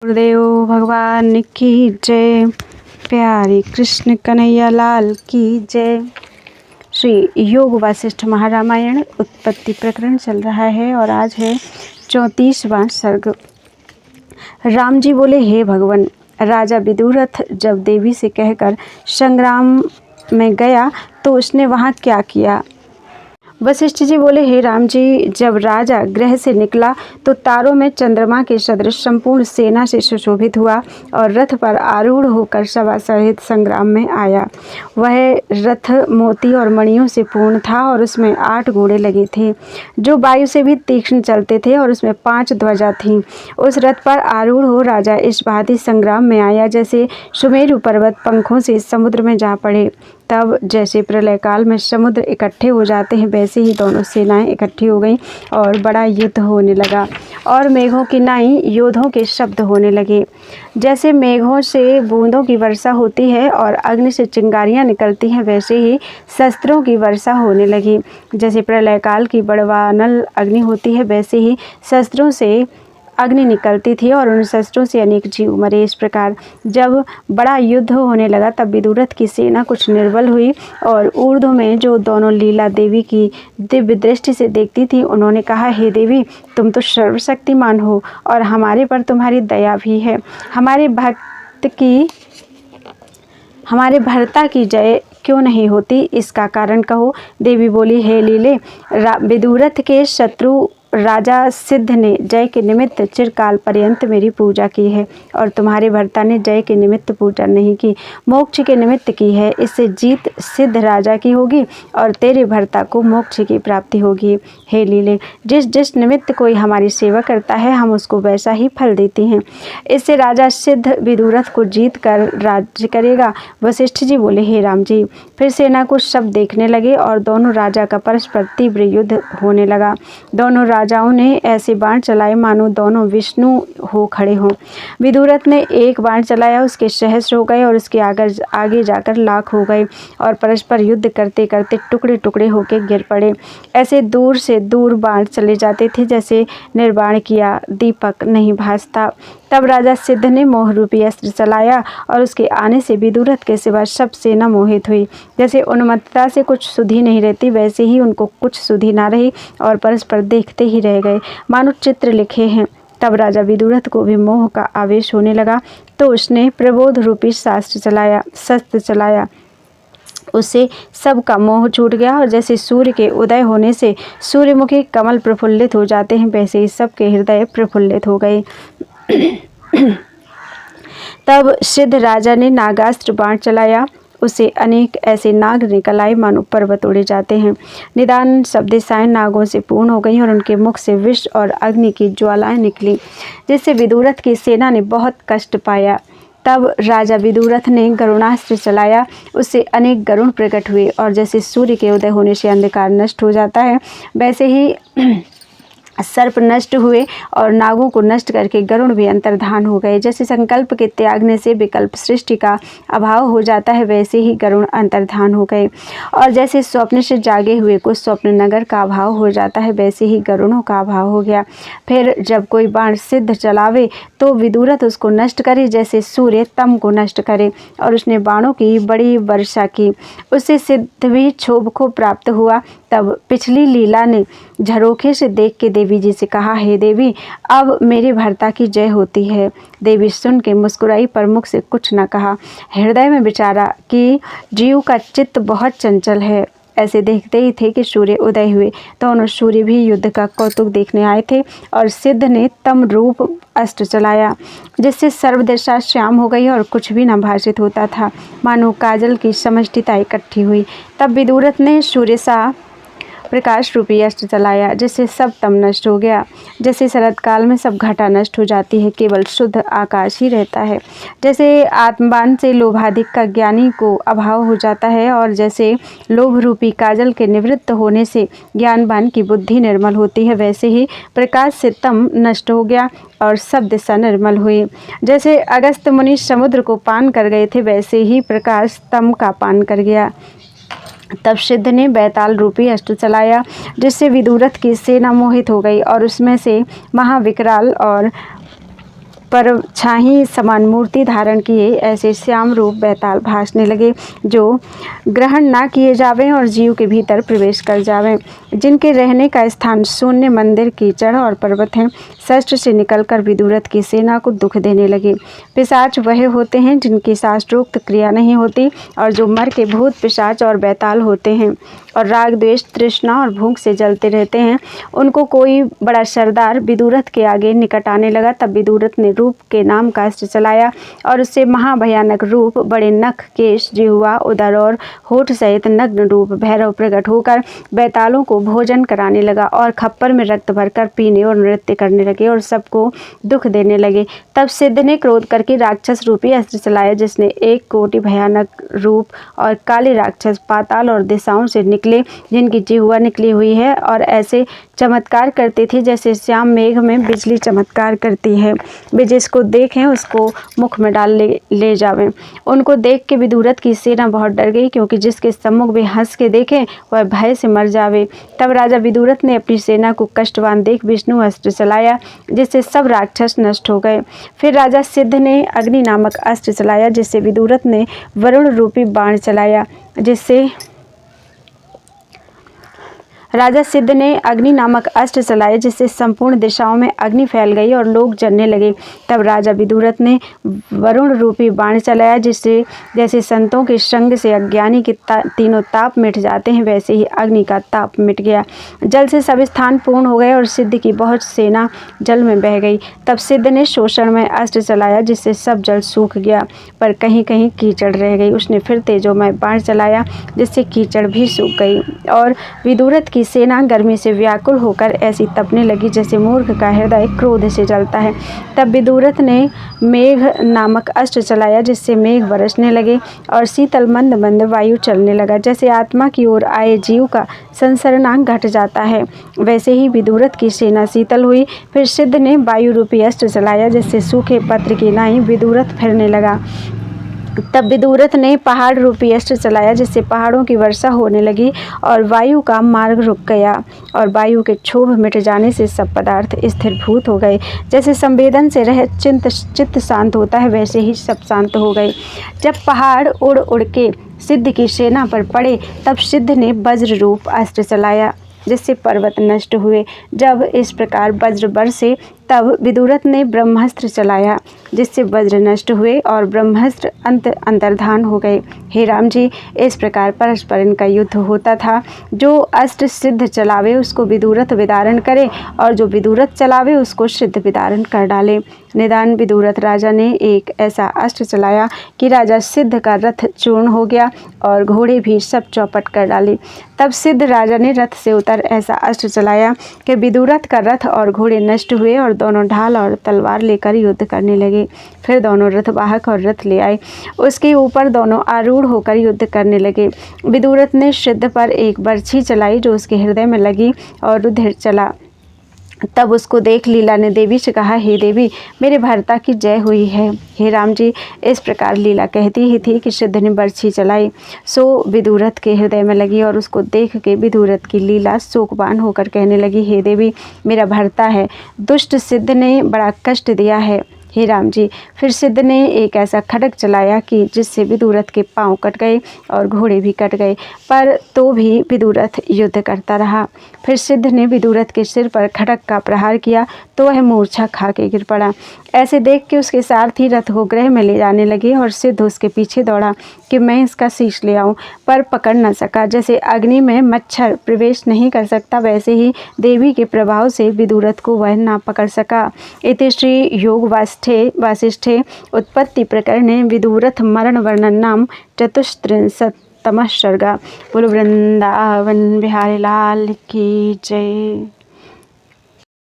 गुरुदेव भगवान की जय। प्यारे कृष्ण कन्हैया लाल की जय। श्री योग वासिष्ठ महारामायण उत्पत्ति प्रकरण चल रहा है और आज है 34वां सर्ग। राम जी बोले, हे भगवान, राजा विदुरथ जब देवी से कहकर संग्राम में गया तो उसने वहाँ क्या किया। वशिष्ठ जी बोले, हे राम जी, जब राजा गृह से निकला तो तारों में चंद्रमा के सदृश संपूर्ण सेना से सुशोभित हुआ और रथ पर आरूढ़ होकर सभा सहित संग्राम में आया। वह रथ मोती और मणियों से पूर्ण था और उसमें 8 घोड़े लगे थे जो वायु से भी तीक्ष्ण चलते थे और उसमें 5 ध्वजा थीं। उस रथ पर आरूढ़ हो राजा इस भांति संग्राम में आया जैसे सुमेरु पर्वत पंखों से समुद्र में जा पड़े। तब जैसे प्रलय काल में समुद्र इकट्ठे हो जाते हैं वैसे ही दोनों सेनाएं इकट्ठी हो गईं और बड़ा युद्ध होने लगा और मेघों की नाई योद्धों के शब्द होने लगे। जैसे मेघों से बूंदों की वर्षा होती है और अग्नि से चिंगारियां निकलती हैं वैसे ही शस्त्रों की वर्षा होने लगी। जैसे प्रलय काल की बड़वानल अग्नि होती है वैसे ही शस्त्रों से अग्नि निकलती थी और उन शस्त्रों से अनेक जीव मरे। इस प्रकार जब बड़ा युद्ध होने लगा तब विदुरथ की सेना कुछ निर्बल हुई और ऊर्ध्व में जो दोनों लीला देवी की दिव्य दृष्टि से देखती थी उन्होंने कहा, हे देवी, तुम तो सर्वशक्तिमान हो और हमारे पर तुम्हारी दया भी है। हमारे भर्ता की जय क्यों नहीं होती, इसका कारण कहो। देवी बोली, हे लीले, विदुरथ के शत्रु राजा सिद्ध ने जय के निमित्त चिरकाल पर्यंत मेरी पूजा की है और तुम्हारे भर्ता ने जय के निमित्त पूजा नहीं की, मोक्ष के निमित्त की है। इससे जीत सिद्ध राजा की होगी और तेरे भर्ता को मोक्ष की प्राप्ति होगी। हे लीले, जिस जिस निमित्त कोई हमारी सेवा करता है हम उसको वैसा ही फल देते हैं। इससे राजा सिद्ध विदुरथ को जीत कर राज्य करेगा। वशिष्ठ जी बोले, हे राम जी। फिर सेना को सब देखने लगे और दोनों राजा का परस्पर तीव्र युद्ध होने लगा। दोनों राजाओं ने ऐसे बाण चलाए मानो दोनों विष्णु हो खड़े हों। विदुरथ ने एक बाण चलाया, उसके सहस्र हो गए और उसके आगे जाकर लाख हो गए और परस्पर युद्ध करते करते टुकड़े टुकड़े होकर गिर पड़े। ऐसे दूर से दूर बाण चले जाते थे जैसे निर्वाण किया दीपक नहीं भासता। तब राजा सिद्ध ने मोह रूपी अस्त्र चलाया और उसके आने से विदुरथ के सिवा सब सेना मोहित हुई। जैसे उन्मत्तता से कुछ सुधि नहीं रहती वैसे ही उनको कुछ सुधि ना रही और परस्पर देखते ही रह गए मानो चित्र लिखे हैं। तब राजा विदुरथ को भी मोह का आवेश होने लगा तो उसने प्रबोध रूपी शस्त्र चलाया। उससे सबका मोह छूट गया और जैसे सूर्य के उदय होने से सूर्यमुखी कमल प्रफुल्लित हो जाते हैं वैसे ही सबके हृदय प्रफुल्लित हो गए। तब सिद्ध राजा ने नागास्त्र बाण चलाया, उसे अनेक ऐसे नाग निकल आए मानो पर्वत उड़े जाते हैं। निदान सब दिशाएं नागों से पूर्ण हो गईं और उनके मुख से विष और अग्नि की ज्वालाएं निकली जिससे विदुरथ की सेना ने बहुत कष्ट पाया। तब राजा विदुरथ ने गरुणास्त्र चलाया, उससे अनेक गरुण प्रकट हुए और जैसे सूर्य के उदय होने से अंधकार नष्ट हो जाता है वैसे ही सर्प नष्ट हुए और नागों को नष्ट करके गरुण भी अंतर्धान हो गए। जैसे संकल्प के त्यागने से विकल्प सृष्टि का अभाव हो जाता है वैसे ही गरुण अंतर्धान हो गए और जैसे स्वप्न से जागे हुए को स्वप्न नगर का अभाव हो जाता है वैसे ही गरुणों का अभाव हो गया। फिर जब कोई बाण सिद्ध चलावे तो विदुरथ उसको नष्ट करे जैसे सूर्य तम को नष्ट करे और उसने बाणों की बड़ी वर्षा की, उससे सिद्ध भी क्षोभ को प्राप्त हुआ। तब पिछली लीला ने झरोखे से देख के देवी जी से कहा, हे देवी, अब मेरे भर्ता की जय होती है। देवी सुन के मुस्कुराई पर मुख से कुछ न कहा। हृदय में विचारा कि जीव का चित्त बहुत चंचल है। ऐसे देखते ही थे कि सूर्य उदय हुए। दोनों सूर्य भी युद्ध का कौतुक देखने आए थे और सिद्ध ने तम रूप अस्त्र चलाया जिससे सर्वदिशा श्याम हो गई और कुछ भी न भाषित होता था मानो काजल की समष्टिता इकट्ठी हुई। तब विदुरथ ने सूर्य सा प्रकाश रूपी अस्त्र चलाया जिससे सब तम नष्ट हो गया। जैसे शरद काल में सब घटा नष्ट हो जाती है, केवल शुद्ध आकाश ही रहता है। जैसे आत्मबान से लोभाधिक का ज्ञानी को अभाव हो जाता है और जैसे लोभ रूपी काजल के निवृत्त होने से ज्ञानवान की बुद्धि निर्मल होती है वैसे ही प्रकाश से तम नष्ट हो गया और सब दिशा निर्मल हुई। जैसे अगस्त मुनि समुद्र को पान कर गए थे वैसे ही प्रकाश तम का पान कर गया। तब सिद्ध ने बैताल रूपी अस्त्र चलाया जिससे विदुरथ की सेना मोहित हो गई और उसमें से महाविकराल और परछाई समान मूर्ति धारण किए ऐसे श्याम रूप बैताल भासने लगे, जो ग्रहण ना किए जावें और जीव के भीतर प्रवेश कर जावें, जिनके रहने का स्थान शून्य मंदिर, कीचड़ और पर्वत हैं। शस्त्र से निकलकर विदुरथ की सेना को दुख देने लगे। पिशाच वह होते हैं जिनकी शास्त्रोक्त क्रिया नहीं होती और जो मर के भूत, पिशाच और बैताल होते हैं और राग, द्वेष, तृष्णा और भूख से जलते रहते हैं। उनको कोई बड़ा सरदार विदुरथ के आगे निकट आने लगा। तब विदुरथ ने रूप के नाम का अस्त्र चलाया और उससे महाभयानक रूप, बड़े नख, केश, जिह्वा, उदर और होठ सहित नग्न रूप भैरव प्रकट होकर बैतालों को भोजन कराने लगा और खप्पर में रक्त भरकर पीने और नृत्य करने लगे और सबको दुख देने लगे। तब सिद्ध ने क्रोध करके राक्षस रूपी अस्त्र चलाया, जिसने 1 कोटि भयानक रूप और काले राक्षस पाताल और दिशाओं से निकले, जिनकी जिह्वा निकली हुई है और ऐसे चमत्कार करते थे जैसे श्याम मेघ में बिजली चमत्कार करती है। वे जिसको देखें उसको मुख में डाल ले जावें। उनको देख के विदुरथ की सेना बहुत डर गई, क्योंकि जिसके सम्मुख वे हंस के देखें वह भय से मर जावे। तब राजा विदुरथ ने अपनी सेना को कष्टवान देख विष्णु अस्त्र चलाया, जिससे सब राक्षस नष्ट हो गए। फिर राजा सिद्ध ने अग्नि नामक अस्त्र चलाया, जिससे विदुरथ ने वरुण रूपी बाण चलाया, जिससे राजा सिद्ध ने अग्नि नामक अस्त्र चलाया, जिससे संपूर्ण दिशाओं में अग्नि फैल गई और लोग जलने लगे। तब राजा विदुरथ ने वरुण रूपी बाण चलाया, जिससे जैसे संतों के संग से अज्ञानी के तीनों ताप मिट जाते हैं, वैसे ही अग्नि का ताप मिट गया। जल से सब स्थान पूर्ण हो गए और सिद्ध की बहुत सेना जल में बह गई। तब सिद्ध ने शोषण में अस्त्र चलाया, जिससे सब जल सूख गया, पर कहीं कहीं कीचड़ रह गई। उसने फिर तेजोमय बाण चलाया, जिससे कीचड़ भी सूख गई और विदुरथ की सेना गर्मी से व्याकुल होकर ऐसी तपने लगी जैसे मूर्ख का हृदय क्रोध से जलता है। तब विदुरथ ने मेघ नामक अस्त्र चलाया, जिससे मेघ बरसने लगे और शीतल मंद मंद वायु चलने लगा। जैसे आत्मा की ओर आए जीव का संसरणांग घट जाता है, वैसे ही विदुरथ की सेना शीतल हुई। फिर सिद्ध ने वायु रूपी अस्त्र चलाया, जिससे सूखे पत्र की नाई विदुरथ फिरने लगा। तब विदुरथ ने पहाड़ रूपी अस्त्र चलाया, जिससे पहाड़ों की वर्षा होने लगी और वायु का मार्ग रुक गया और वायु के क्षोभ मिट जाने से सब पदार्थ स्थिरभूत हो गए। जैसे संवेदन से रहित चित्त शांत होता है, वैसे ही सब शांत हो गए। जब पहाड़ उड़ उड़ के सिद्ध की सेना पर पड़े, तब सिद्ध ने वज्र रूप अस्त्र चलाया, जिससे पर्वत नष्ट हुए। जब इस प्रकार वज्र बरसे, तब विदुरथ ने ब्रह्मास्त्र चलाया, जिससे वज्र नष्ट हुए और ब्रह्मास्त्र अंतर्धान हो गए। हे राम जी, इस प्रकार परस्पर इनका युद्ध होता था। जो अस्त्र सिद्ध चलावे उसको विदुरथ विदारण करे और जो विदुरथ चलावे उसको सिद्ध विदारण कर डाले। निदान विदुरथ राजा ने एक ऐसा अस्त्र चलाया कि राजा सिद्ध का रथ चूर्ण हो गया और घोड़े भी सब चौपट कर डाले। तब सिद्ध राजा ने रथ से उतर ऐसा अस्त्र चलाया कि विदुरथ का रथ और घोड़े नष्ट हुए और दोनों ढाल और तलवार लेकर युद्ध करने लगे। फिर दोनों रथवाहक और रथ ले आए, उसके ऊपर दोनों आरूढ़ होकर युद्ध करने लगे। विदुरथ ने सिद्ध पर एक बर्छी चलाई, जो उसके हृदय में लगी और रुधिर चला। तब उसको देख लीला ने देवी से कहा, हे देवी, मेरे भर्ता की जय हुई है। हे राम जी, इस प्रकार लीला कहती ही थी कि सिद्ध ने बर्छी चलाई, सो विदुरथ के हृदय में लगी और उसको देख के विदुरथ की लीला शोकवान होकर कहने लगी, हे देवी, मेरा भर्ता है, दुष्ट सिद्ध ने बड़ा कष्ट दिया है। हे राम जी, फिर सिद्ध ने एक ऐसा खड्ग चलाया कि जिससे विदुरथ के पांव कट गए और घोड़े भी कट गए, पर तो भी विदुरथ युद्ध करता रहा। फिर सिद्ध ने विदुरथ के सिर पर खड्ग का प्रहार किया तो वह मूर्छा खा के गिर पड़ा। ऐसे देख के उसके सारथी रथ को गृह में ले जाने लगे और सिद्ध उसके पीछे दौड़ा कि मैं इसका शीश ले आऊं, पर पकड़ न सका। जैसे अग्नि में मच्छर प्रवेश नहीं कर सकता, वैसे ही देवी के प्रभाव से विदुरथ को वह ना पकड़ सका। इति श्री योग वासिष्ठे उत्पत्ति प्रकरणे विदुरथ मरण वर्णन नाम 34तमः सर्ग। बोलो वृंदावन बिहारी लाल की जय।